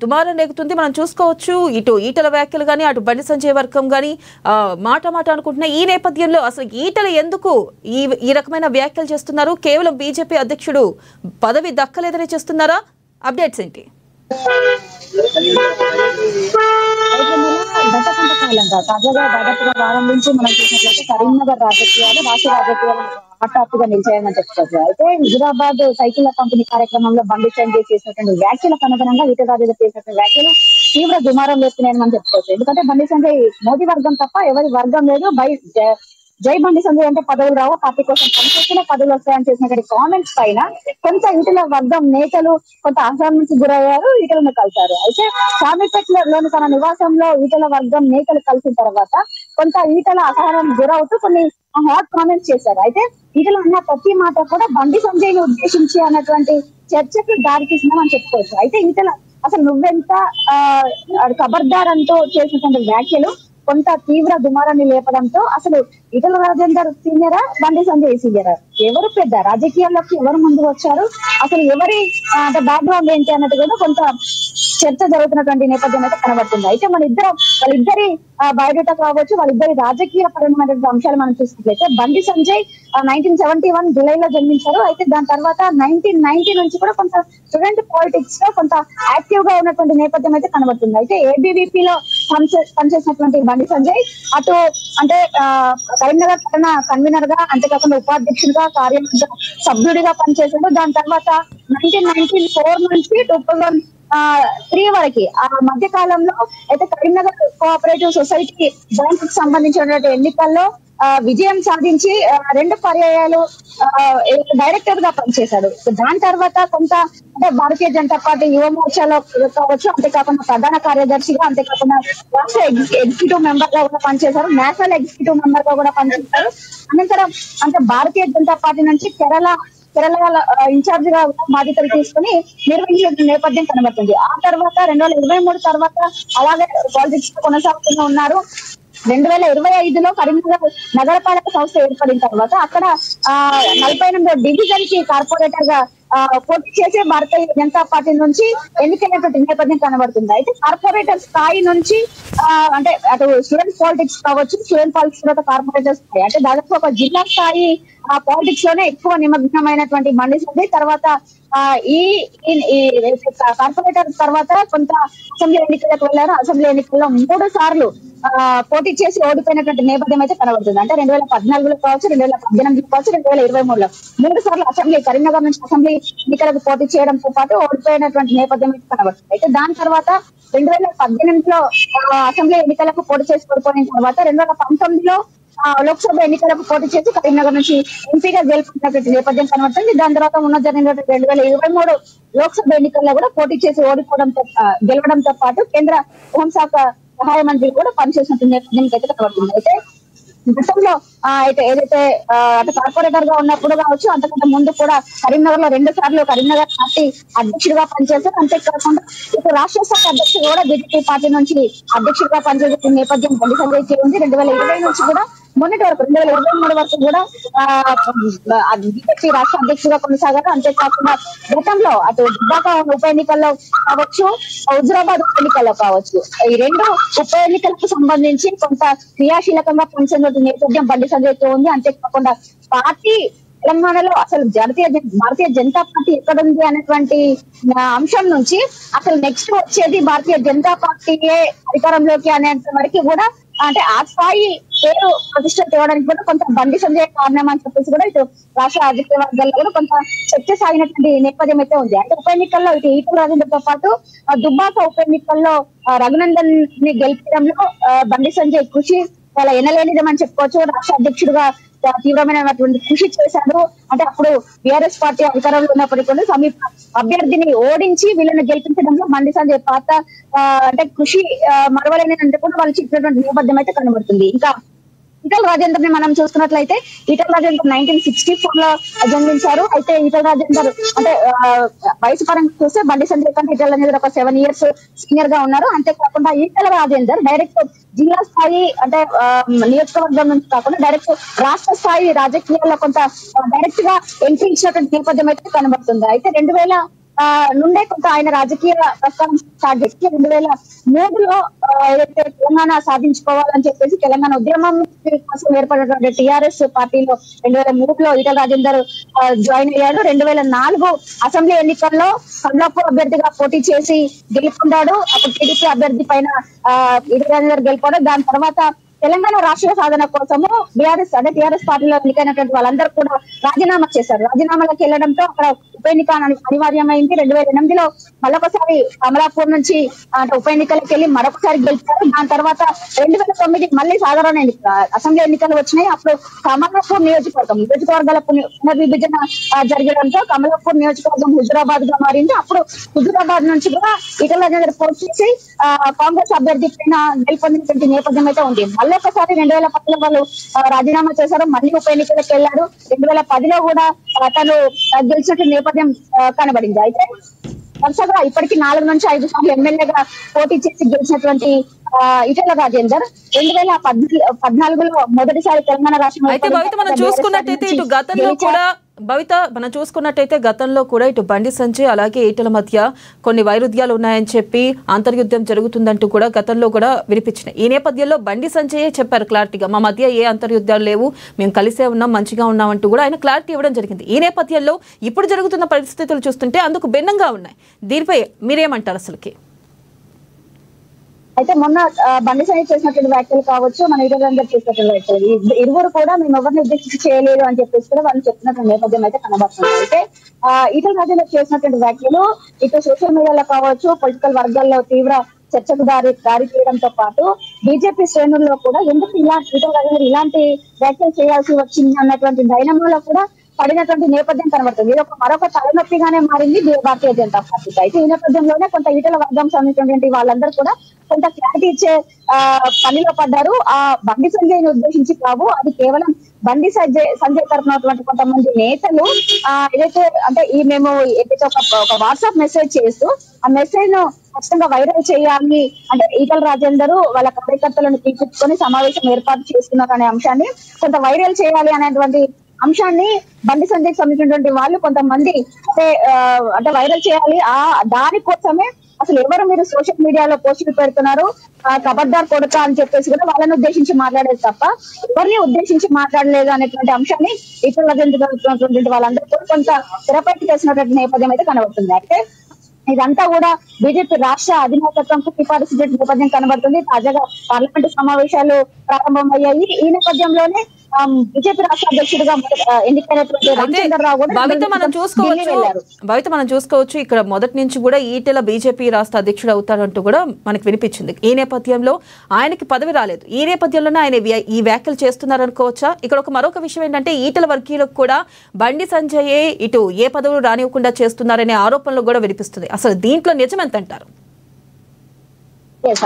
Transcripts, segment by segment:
దుమారం రేగుతుంది. మనం చూసుకోవచ్చు. ఇటు ఈటల వ్యాఖ్యలు కానీ, అటు బండి సంజయ్ వర్గం కానీ మాట అనుకుంటున్న ఈ నేపథ్యంలో అసలు ఈటల ఎందుకు ఈ రకమైన వ్యాఖ్యలు చేస్తున్నారు? కేవలం బీజేపీ అధ్యక్షుడు పదవి దక్కలేదని చేస్తున్నారా? అప్డేట్స్ ఏంటి? గత కొంతకాలంగా తాజాగా దాదాపుగా వారం నుంచి మనం చూసినట్లయితే కరీంనగర్ రాజకీయాలు రాష్ట్ర రాజకీయాలు హాట్ గా నిలిచాయని చెప్పుకోవచ్చు. అయితే హుజురాబాద్ సైకిళ్ల పంపిణీ కార్యక్రమంలో బండి సంజయ్ చేసినటువంటి వ్యాఖ్యలకు అనుగుణంగా ఈటల రాజేందర్ చేసినటువంటి వ్యాఖ్యలు తీవ్ర దుమారం లేస్తున్నాయని మనం చెప్పుకోవచ్చు. ఎందుకంటే బండి సంజయ్ మోదీ వర్గం తప్ప ఎవరి వర్గం లేదు. జై బండి సంజయ్ అంటే పదవులు రావు, పార్టీ కోసం పనిచేసిన పదవులు వస్తాయని చేసినటువంటి కామెంట్స్ పైన కొంత ఈటల వర్గం నేతలు కొంత ఆందోళనకు గురయ్యారు, ఈటలను కలిశారు. అయితే చామిపేటలోని తన నివాసంలో ఈటల వర్గం నేతలు కలిసిన తర్వాత కొంత ఈటల అసహనానికి గురవుతూ కొన్ని హాట్ కామెంట్స్ చేశారు. అయితే ఈటల అన్న ప్రతి మాట కూడా బండి సంజయ్ ని ఉద్దేశించి అన్నటువంటి చర్చకు దారి తీసిందని చెప్పుకోవచ్చు. అయితే ఈటల అసలు నువ్వెంత ఖబర్దార్ అంటూ చేసినటువంటి వ్యాఖ్యలు కొంత తీవ్ర దుమారాన్ని లేపడంతో అసలు ఈటల రాజేందర్ సీనియరా, బండి సంజయ్ సీనియరా, ఎవరు పెద్ద రాజకీయాల్లోకి ఎవరు ముందు వచ్చారు, అసలు ఎవరి బ్యాక్గ్రౌండ్ ఏంటి అన్నట్టు కూడా కొంత చర్చ జరుగుతున్నటువంటి నేపథ్యం అయితే కనబడుతుంది. అయితే వాళ్ళిద్దరి బయోడేటా కావచ్చు, వాళ్ళిద్దరి రాజకీయ పరమైనటువంటి అంశాలు మనం చూసినట్లయితే బండి సంజయ్ 1971 జూలైలో జన్మించారు. అయితే దాని తర్వాత 1990 నుంచి కూడా కొంత స్టూడెంట్ పాలిటిక్స్ లో కొంత యాక్టివ్ గా ఉన్నటువంటి నేపథ్యం అయితే కనబడుతుంది. అయితే ఏబీవీపీ లో పనిచేసినటువంటి బండి సంజయ్ అటు అంటే కరీంనగర్ కన్వీనర్ గా, అంతేకాకుండా ఉపాధ్యక్షుడిగా, కార్యవర్గ సభ్యుడిగా పనిచేశాడు. దాని తర్వాత 1994 నుంచి 2003 వరకు ఆ మధ్య కాలంలో అయితే కరీంనగర్ కోఆపరేటివ్ సొసైటీ బ్యాంక్ కి సంబంధించినటువంటి ఎన్నికల్లో విజయం సాధించి 2 పర్యాయాలు డైరెక్టర్ గా పనిచేశాడు. దాని తర్వాత కొంత అంటే భారతీయ జనతా పార్టీ యువ మోర్చాలో కావచ్చు, అంతేకాకుండా ప్రధాన కార్యదర్శిగా, అంతేకాకుండా రాష్ట్ర ఎగ్జిక్యూటివ్ మెంబర్ గా కూడా పనిచేశారు, నేషనల్ ఎగ్జిక్యూటివ్ మెంబర్ గా కూడా పనిచేశారు. అనంతరం అంటే భారతీయ జనతా పార్టీ నుంచి కేరళ ఇన్ఛార్జ్ గా బాధ్యతలు తీసుకుని నిర్వహించిన నేపథ్యం కనబడుతుంది. ఆ తర్వాత 2023 తర్వాత అలాగే పాలిటిక్స్ కొనసాగుతూనే ఉన్నారు. 2025లో కరీంనగర్ నగరపాలక సంస్థ ఏర్పడిన తర్వాత అక్కడ 48వ డివిజన్ కి కార్పొరేటర్ గా పోటీ చేసే భారతీయ జనతా పార్టీ నుంచి ఎన్నికైనటువంటి నేపథ్యం కనబడుతుంది. అయితే కార్పొరేటర్ స్థాయి నుంచి అంటే అటు స్టూడెంట్ పాలిటిక్స్ కావచ్చు, స్టూడెంట్ పాలిటిక్స్ తర్వాత కార్పొరేటర్ స్థాయి అంటే దాదాపు ఒక జిల్లా స్థాయి పాలిటిక్స్ లోనే ఎక్కువ నిమగ్నమైనటువంటి బండి సంజయ్ తర్వాత ఈ కార్పొరేటర్ తర్వాత కొంత అసెంబ్లీ ఎన్నికలకు వెళ్లారు. అసెంబ్లీ ఎన్నికల్లో 3 సార్లు పోటీ చేసి ఓడిపోయినటువంటి నేపథ్యం అయితే కనబడుతుంది. అంటే 2014లో కావచ్చు, 2018 కావచ్చు, 2023లో 3 సార్లు కరీంనగర్ నుంచి అసెంబ్లీ ఎన్నికలకు పోటీ చేయడంతో పాటు ఓడిపోయినటువంటి నేపథ్యం అయితే కనబడుతుంది. అయితే దాని తర్వాత 2018లో అసెంబ్లీ ఎన్నికలకు పోటీ చేసి ఓడిపోయిన తర్వాత 2019లో లోక్సభ ఎన్నికలకు పోటీ చేసి కరీంనగర్ నుంచి ఎంపీగా గెలుపుకున్నటువంటి నేపథ్యం కనబడుతుంది. దాని తర్వాత జరిగినటువంటి 2023 లోక్సభ ఎన్నికల్లో కూడా పోటీ చేసి గెలవడంతో పాటు కేంద్ర హోంశాఖ సహాయ మంత్రి కూడా పనిచేసినటువంటి నేపథ్యం అయితే కనబడుతుంది. అయితే గతంలో ఏదైతే అటు కార్పొరేటర్ గా ఉన్నప్పుడు కావచ్చు, అంతకంటే ముందు కూడా కరీంనగర్ లో 2 సార్లు కరీంనగర్ పార్టీ అధ్యక్షుడిగా పనిచేశారు. అంతేకాకుండా ఇటు రాష్ట్ర స్థాయి అధ్యక్షుడు కూడా బీజేపీ పార్టీ నుంచి అధ్యక్షుడిగా పనిచేసే నేపథ్యం బండి సంజయ్ ఉంది. 2020 నుంచి కూడా మొన్నటి వరకు 2023 వరకు కూడా బీజేపీ రాష్ట్ర అధ్యక్షుడిగా కొనసాగారు. అంతేకాకుండా గతంలో అటు దుబ్బాక ఉప ఎన్నికల్లో కావచ్చు, హుజురాబాద్ ఉప ఎన్నికల్లో కావచ్చు, ఈ 2 ఉప ఎన్నికలకు సంబంధించి కొంత క్రియాశీలకంగా పనిచేసిన నేపథ్యం బండి సంజయ్ తో ఉంది. అంతేకాకుండా పార్టీ తెలంగాణలో అసలు భారతీయ జనతా పార్టీ ఎక్కడుంది అనేటువంటి అంశం నుంచి అసలు నెక్స్ట్ వచ్చేది భారతీయ జనతా పార్టీయే అధికారంలోకి అనేంత వరకు కూడా అంటే ఆ స్థాయి పేరు ప్రతిష్ట తేవడానికి కూడా కొంత బండి సంజయ్ కారణం అని చెప్పేసి కూడా ఇటు రాష్ట్ర రాజకీయ వర్గాల్లో కూడా కొంత చర్చ సాగినటువంటి నేపథ్యం అయితే ఉంది. అంటే ఉప ఎన్నికల్లో ఇటు ఈటల రాజేందర్ తో పాటు దుబ్బాక ఉప ఎన్నికల్లో రఘునందన్ ని గెలిపడంలో బండి సంజయ్ కృషి చాలా ఎనలేనిదమని చెప్పుకోవచ్చు. రాష్ట్ర అధ్యక్షుడిగా తీవ్రమైనటువంటి కృషి చేశాడు. అంటే అప్పుడు బీఆర్ఎస్ పార్టీ అధికారంలో ఉన్నప్పటికీ కూడా సమీప అభ్యర్థిని ఓడించి వీళ్ళని గెలిపించడంలో బండి సంజయ్ పాత్ర అంటే కృషి మరవలేని అంటే కూడా వాళ్ళు చెప్పినటువంటి నేపథ్యం అయితే కనబడుతుంది. ఇంకా ఈటల రాజేందర్ ని మనం చూసుకున్నట్లయితే ఈటల రాజేందర్ 1964లో జన్మించారు. అయితే ఈటల రాజేందర్ అంటే వయసు పరంగా చూస్తే బండి సంజయ్ కంటే ఈటల రాజేందర్ ఒక 7 years సీనియర్ గా ఉన్నారు. అంతేకాకుండా ఈటల రాజేందర్ డైరెక్ట్ జిల్లా స్థాయి అంటే నియోజకవర్గం నుంచి కాకుండా డైరెక్ట్ రాష్ట్ర స్థాయి రాజకీయాల్లో కొంత డైరెక్ట్ గా ఎంట్రీ ఇచ్చినటువంటి నేపథ్యం అయితే కనబడుతుంది. అయితే నుండే కొంత ఆయన రాజకీయ ప్రస్థానం స్టార్ట్ చేసి 2003లో ఏదైతే తెలంగాణ సాధించుకోవాలని చెప్పేసి తెలంగాణ ఉద్యమం కోసం ఏర్పడినటువంటి టిఆర్ఎస్ పార్టీలో 2003లో ఈటల రాజేందర్ జాయిన్ అయ్యాడు. 2004 అసెంబ్లీ ఎన్నికల్లో కమలాపూర్ అభ్యర్థిగా పోటీ చేసి గెలుపొందాడు. అప్పుడు టీడీపీ అభ్యర్థి పైన ఈటల రాజేందర్ గెలుపొందాడు. దాని తర్వాత తెలంగాణ రాష్ట్ర సాధన కోసము టిఆర్ఎస్ పార్టీలో ఎన్నికైనటువంటి వాళ్ళందరూ కూడా రాజీనామా చేశారు. రాజీనామాలకు వెళ్లడంతో అక్కడ ఉప ఎన్నిక అనివార్యమైంది. 2008లో మరొకసారి కమలాపూర్ నుంచి ఉప ఎన్నికలకు వెళ్ళి మరొకసారి గెలిచారు. దాని తర్వాత 2009 మళ్ళీ సాధారణ అసెంబ్లీ ఎన్నికలు వచ్చినాయి. అప్పుడు కమలాపూర్ నియోజకవర్గాల పునర్విభజన జరగడంతో కమలాపూర్ నియోజకవర్గం హుజురాబాద్ గా మారింది. అప్పుడు హుజురాబాద్ నుంచి కూడా ఈటల రాజేందర్ పోటీ చేసి కాంగ్రెస్ అభ్యర్థి పైన గెలుపొందినటువంటి నేపథ్యం అయితే ఉంది. మళ్ళీ ఒకసారి 2010లో వాళ్ళు రాజీనామా చేశారు. మళ్ళీ ఉప ఎన్నికలకు వెళ్లారు. 2010లో కూడా తను గెలిచినట్టు నేపథ్యం కనబడింది. అయితే వరుసగా ఇప్పటికి 4 నుంచి 5 సార్లు ఎమ్మెల్యేగా పోటీ చేసి గెలిచినటువంటి ఈటల రాజేందర్ 2014లో మొదటిసారి తెలంగాణ రాష్ట్రం అయితే భవిత మనం చూసుకున్నట్టయితే ఇటు గతంలో కూడా గతంలో కూడా ఇటు బండి సంజయ్ అలాగే ఈటల మధ్య కొన్ని వైరుధ్యాలు ఉన్నాయని చెప్పి అంతర్యుద్ధం జరుగుతుందంటూ కూడా గతంలో కూడా వినిపించినాయి. ఈ నేపథ్యంలో బండి సంజయ్ చెప్పారు క్లారిటీగా, మా మధ్య ఏ అంతర్యుద్ధాలు లేవు, మేము కలిసే ఉన్నాం, మంచిగా ఉన్నాం అంటూ కూడా ఆయన క్లారిటీ ఇవ్వడం జరిగింది. ఈ నేపథ్యంలో ఇప్పుడు జరుగుతున్న పరిస్థితులు చూస్తుంటే అందుకు భిన్నంగా ఉన్నాయి. దీనిపై మీరేమంటారు అసలుకి? అయితే మొన్న బండి సంజయ్ చేసినటువంటి వ్యాఖ్యలు కావచ్చు, మన ఈటల రాజేందర్ చేసినటువంటి వ్యాఖ్యలు, ఇరువురు కూడా మేము ఎవరిని ఉద్దేశించి చేయలేదు అని చెప్పేసి కూడా వాళ్ళు చెప్పినటువంటి నేపథ్యం అయితే కనబడుతుంది. అయితే ఈటల రాజేందర్ చేసినటువంటి వ్యాఖ్యలు ఇటు సోషల్ మీడియాలో కావచ్చు, పొలిటికల్ వర్గాల్లో తీవ్ర చర్చకు దారి తీయడంతో పాటు బీజేపీ శ్రేణుల్లో కూడా ఎందుకు ఈటల రాజేందర్ ఇలాంటి వ్యాఖ్యలు చేయాల్సి వచ్చింది అన్నటువంటి డైనమోలో కూడా పడినటువంటి నేపథ్యం కనబడుతుంది. ఇది మరొక తలనొప్పిగానే మారింది భారతీయ జనతా పార్టీకి. అయితే ఈ నేపథ్యంలోనే కొంత ఈటల వర్గం సంబంధించినటువంటి వాళ్ళందరూ కూడా కొంత క్లారిటీ ఇచ్చే పనిలో పడ్డారు. ఆ బండి సంజయ్ ని ఉద్దేశించి కావు, అది కేవలం బండి సంజయ్ తరఫునటువంటి కొంతమంది నేతలు ఏదైతే అంటే మేము ఏదైతే ఒక వాట్సాప్ మెసేజ్ చేస్తూ ఆ మెసేజ్ ను ఖచ్చితంగా వైరల్ చేయాలి, అంటే ఈటల రాజేందర్ వాళ్ళ కార్యకర్తలను పిలిపించుకొని సమావేశం ఏర్పాటు చేస్తున్నారు అనే అంశాన్ని కొంత వైరల్ చేయాలి అనేటువంటి అంశాన్ని బండి సంజయ్ సంబంధించినటువంటి వాళ్ళు కొంతమంది అంటే వైరల్ చేయాలి. దానికోసమే అసలు ఎవరు మీరు సోషల్ మీడియాలో పోస్టులు పెడుతున్నారు, కబడ్దార్ కొడతా అని చెప్పేసి కూడా వాళ్ళని ఉద్దేశించి మాట్లాడేది తప్ప ఎవరిని ఉద్దేశించి మాట్లాడలేదు అనేటువంటి అంశాన్ని ఈటల రాజేందర్ వాళ్ళందరూ కొంత తెరపైకి తెచ్చినటువంటి నేపథ్యం అయితే కనబడుతుంది. అయితే ఇదంతా కూడా బీజేపీ రాష్ట్ర అధినాయకత్వంకు సిఫారసు నేపథ్యం కనబడుతుంది. తాజాగా పార్లమెంటు సమావేశాలు ప్రారంభమయ్యాయి. ఈ నేపథ్యంలోనే బీజేపీ రాష్ట్ర అధ్యక్షుడిగా ఎన్నికైనటువంటి రామచంద్రరావు కూడా భవిత మనం చూసుకోవచ్చు ఇక్కడ మొదటి నుంచి కూడా ఈటెల బీజేపీ రాష్ట్ర అధ్యక్షుడు అవుతారంటూ కూడా మనకు వినిపించింది. ఈ నేపథ్యంలో ఆయనకి పదవి రాలేదు. ఈ నేపథ్యంలోనే ఆయన ఈ వ్యాఖ్యలు చేస్తున్నారు అనుకోవచ్చా? ఇక్కడ మరొక విషయం ఏంటంటే ఈటెల వర్గీయులకు కూడా బండి సంజయ్ ఇటు ఏ పదవులు రానివ్వకుండా చేస్తున్నారనే ఆరోపణలు కూడా వినిపిస్తుంది. అసలు దీంట్లో నిజం ఎంత అంటారు?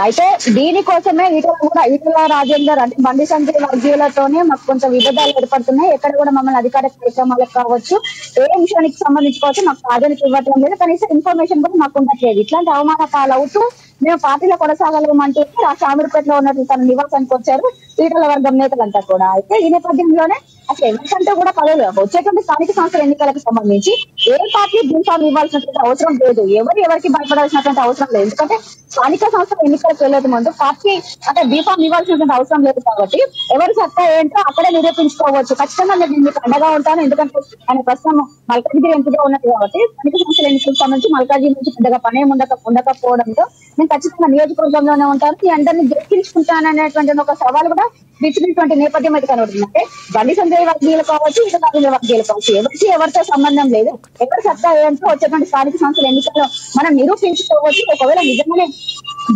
అయితే దీనికోసమే ఈటల రాజేందర్ అంటే బండి సంజయ్ వర్గీయులతోనే మాకు కొంత విభేదాలు ఏర్పడుతున్నాయి. ఎక్కడ కూడా మమ్మల్ని అధికార కార్యక్రమాలకు కావచ్చు, ఏ అంశానికి సంబంధించి కావచ్చు మాకు ప్రాధాన్యత ఇవ్వట్లేదు లేదు, కనీసం ఇన్ఫర్మేషన్ కూడా మాకు ఉండట్లేదు. ఇట్లాంటి అవమాన పాలవుతూ మేము పార్టీలో కొనసాగలేమంటూ షామీర్పేటలో ఉన్నటువంటి తన నివాసానికి వచ్చారు ఈటల వర్గం నేతలంతా కూడా. అయితే ఈ నేపథ్యంలోనే అసలు ఎవరికంటే కూడా పదవులు వచ్చేటువంటి స్థానిక సంస్థల ఎన్నికలకు సంబంధించి ఏ పార్టీ బీఫామ్ ఇవ్వాల్సినటువంటి అవసరం లేదు, ఎవరికి భయపడాల్సినటువంటి అవసరం లేదు. ఎందుకంటే స్థానిక సంస్థల ఎన్నికలకు వెళ్లే ముందు పార్టీ అంటే బీఫామ్ ఇవ్వాల్సినటువంటి అవసరం లేదు కాబట్టి ఎవరి సత్తా ఏంటో అక్కడే నిరూపించుకోవచ్చు. ఖచ్చితంగా నేను మీకు అండగా ఉంటాను, ఎందుకంటే ఆయన ప్రస్తుతం మల్కాజ్గిరి ఎంపీగా ఉన్నది కాబట్టి స్థానిక సంస్థల ఎన్నికలకు సంబంధించి మల్కాజ్గిరి నుంచి పెద్దగా పనే ఉండకపోవడంతో నేను ఖచ్చితంగా నియోజకవర్గంలోనే ఉంటాను, ఈ అందరినీ గెలిపించుకుంటాను అనేటువంటి ఒక సవాల్ కూడా విచ్చినటువంటి నేపథ్యం అయితే కనబడుతుంది. అంటే బండి సంజయ్ వర్గీయులు కావచ్చు, ఈటల రాజేందర్ వర్గీయులు కావచ్చు, ఎవరితో సంబంధం లేదు. ఎవరి సత్తా ఏంటో వచ్చేటువంటి స్థానిక సంస్థల ఎన్నికల్లో మనం నిరూపించుకోవచ్చు. ఒకవేళ నిజంగానే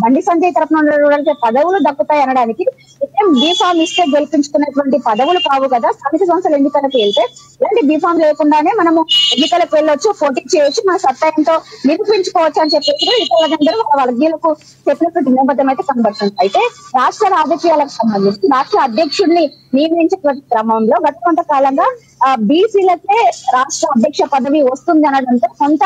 బండి సంజయ్ తరఫున పదవులు దక్కుతాయి అనడానికి బీఫామ్ ఇస్తే గెలిపించుకున్నటువంటి పదవులు కావు కదా. స్థానిక సంస్థల ఎన్నికలకు వెళ్తే ఇలాంటి బీఫామ్ లేకుండానే మనము ఎన్నికలకు వెళ్ళొచ్చు, పోటీ చేయొచ్చు, మన సత్తా ఏంటో నిరూపించుకోవచ్చు అని చెప్పేసి ఈటల రాజేందర్ వాళ్ళ వర్గీయులకు చెప్పినటువంటి నేపథ్యం అయితే కనబడుతుంది. అయితే రాష్ట్ర రాజకీయాలకు సంబంధించి రాష్ట్ర అధ్యక్షుడిని నియమించే క్రమంలో గత కొంతకాలంగా బీసీలకే రాష్ట్ర అధ్యక్ష పదవి వస్తుంది అనడంతో కొంత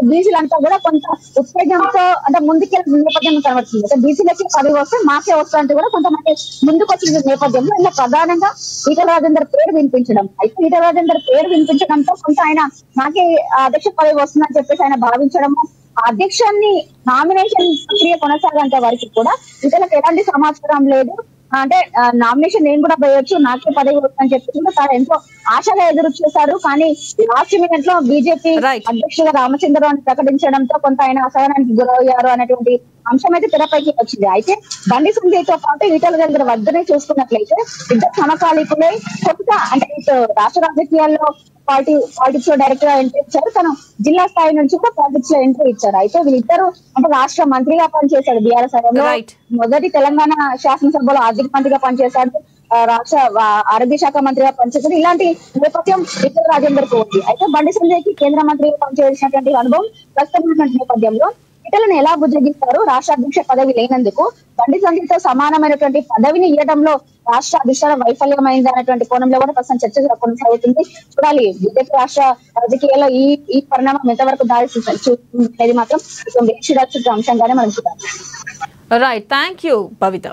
బీసీలంతా కూడా కొంత ఉత్తేజంతో అంటే ముందుకెళ్ళిన నేపథ్యం కనబడుతుంది. అంటే బీసీలకి పదవి వస్తే మాకే వస్తుంటే కూడా కొంతమంది ముందుకు వచ్చిన నేపథ్యంలో ఇలా ప్రధానంగా ఈటల రాజేందర్ పేరు వినిపించడం. అయితే ఈటల రాజేందర్ పేరు వినిపించడంతో కొంత ఆయన నాకే అధ్యక్ష పదవి వస్తుందని చెప్పేసి ఆయన భావించడము, అధ్యక్షాన్ని నామినేషన్ ప్రక్రియ కొనసాగేంత వరకు కూడా ఇతరులకు ఎలాంటి సమాచారం లేదు. అంటే నామినేషన్ నేను కూడా వేయొచ్చు, నాకే పదవి వస్తుందని చెప్పేసి తాను ఎంతో ఆశగా ఎదురు చూశారు. కానీ లాస్ట్ మినిట్ లో బీజేపీ అధ్యక్షుడు రామచంద్రరావుని ప్రకటించడంతో కొంత ఆయన అసహనానికి గురయ్యారు అనేటువంటి అంశం అయితే తెరపైకి వచ్చింది. అయితే బండి సంజయ్ తో పాటు ఈటల రాజేందర్ వద్దనే చూసుకున్నట్లయితే ఇద్దరు సమకాలీకులే. కొంత అంటే ఇటు రాష్ట్ర రాజకీయాల్లో పాలిటిక్స్ లో డైరెక్ట్ గా ఎంట్రీ ఇచ్చారు, తను జిల్లా స్థాయి నుంచి కూడా పాలిటిక్స్ లో ఎంట్రీ ఇచ్చారు. అయితే వీళ్ళిద్దరు అంటే రాష్ట్ర మంత్రిగా పనిచేశాడు బీఆర్ఎస్ హయాంలో, మొదటి తెలంగాణ శాసనసభలో ఆర్థిక మంత్రిగా పనిచేశాడు, రాష్ట్ర ఆరోగ్య శాఖ మంత్రిగా పనిచేశాడు. ఇలాంటి నేపథ్యం ఈటల రాజేందర్ కు ఉంది. అయితే బండి సంజయ్ కి కేంద్ర మంత్రిగా పనిచేసినటువంటి అనుభవం ప్రస్తుతం నేపథ్యంలో ఈటలను ఎలా బుజ్జగిస్తారు రాష్ట్ర అధ్యక్ష పదవి లేనందుకు, బండి సంజయ్తో సమానమైనటువంటి పదవిని ఇవ్వడంలో రాష్ట్ర అధిష్టానం వైఫల్యమైంది అనేటువంటి కోణంలో కూడా ప్రస్తుతం చర్చ కొనసాగుతుంది. చూడాలి బీజేపీ రాష్ట్ర రాజకీయాల్లో ఈ పరిణామం ఎంతవరకు దారి చూస్తుంది అనేది మాత్రం చూడాల్సిన అంశంగానే మనం చూడాలి. Right, thank you Bhavitha.